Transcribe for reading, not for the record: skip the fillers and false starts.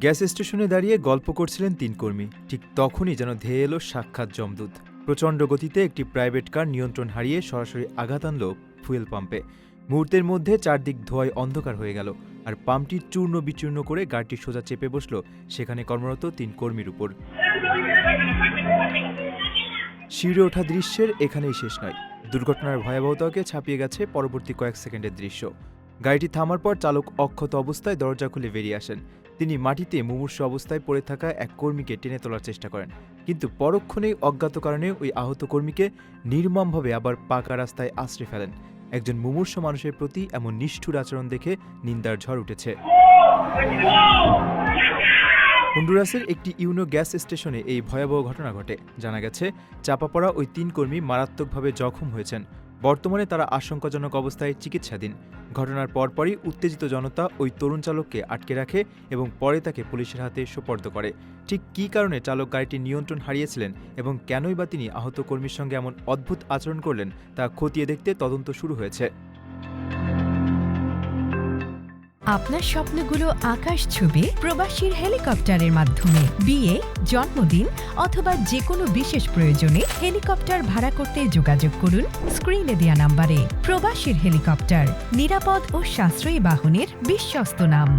Gas স্টেশনে দাঁড়িয়ে গল্প করছিলেন ৩ কর্মী। ঠিক তখনই যেন ধেয়ে এলো সাক্ষাৎ যমদূত। প্রচণ্ড গতিতে একটি প্রাইভেট কার নিয়ন্ত্রণ হারিয়ে সরাসরি আঘাত আনল ফুয়েল পাম্পে। মুহূর্তের মধ্যে চারদিক ধোঁয়ায় অন্ধকার হয়ে গেল, আর পাম্পটি চূর্ণ বিচূর্ণ করে গাড়িটি সোজা চেপে বসল সেখানে কর্মরত ৩ কর্মীর উপর। শিউরে ওঠা দৃশ্যের এখানেই শেষ নয়, দুর্ঘটনার ভয়াবহতাকে ছাপিয়ে গেছে পরবর্তী কয়েক সেকেন্ডের দৃশ্য। গাড়িটি থামার পর চালক অক্ষত অবস্থায় দরজা খুলে বেরিয়ে আসেন। তিনি মাটিতে মুমূর্ষু অবস্থায় পড়ে থাকা এক কর্মীকে টেনে তোলার চেষ্টা করেন, কিন্তু পরক্ষণেই অজ্ঞাত কারণে ওই আহত কর্মীকে নির্মমভাবে আবার পাকা রাস্তায় আশ্রে ফেলেন। একজন মুমূর্ষু মানুষের প্রতি এমন নিষ্ঠুর আচরণ দেখে নিন্দার ঝড় উঠেছে। হন্ডুরাসের একটি ইউনো গ্যাস স্টেশনে এই ভয়াবহ ঘটনা ঘটে। জানা গেছে, চাপা পড়া ওই ৩ কর্মী মারাত্মকভাবে জখম হয়েছেন। বর্তমানে তারা আশঙ্কাজনক অবস্থায় চিকিৎসাধীন। ঘটনার পরপরই উত্তেজিত জনতা ওই তরুণ চালককে আটকে রাখে এবং পরে তাকে পুলিশের হাতে সোপর্দ করে। ঠিক কী কারণে চালক গাড়িটির নিয়ন্ত্রণ হারিয়েছিলেন এবং কেনই বা তিনি আহত কর্মীর সঙ্গে এমন অদ্ভুত আচরণ করলেন তা খতিয়ে দেখতে তদন্ত শুরু হয়েছে। আপনার স্বপ্নগুলো আকাশ ছুবে প্রবাসীর হেলিকপ্টারের মাধ্যমে। বিয়ে, জন্মদিন অথবা যে কোনো বিশেষ প্রয়োজনে হেলিকপ্টার ভাড়া করতে যোগাযোগ করুন স্ক্রিনে দেয়া নাম্বারে। প্রবাসীর হেলিকপ্টার, নিরাপদ ও সাশ্রয়ী বাহনের বিশ্বস্ত নাম।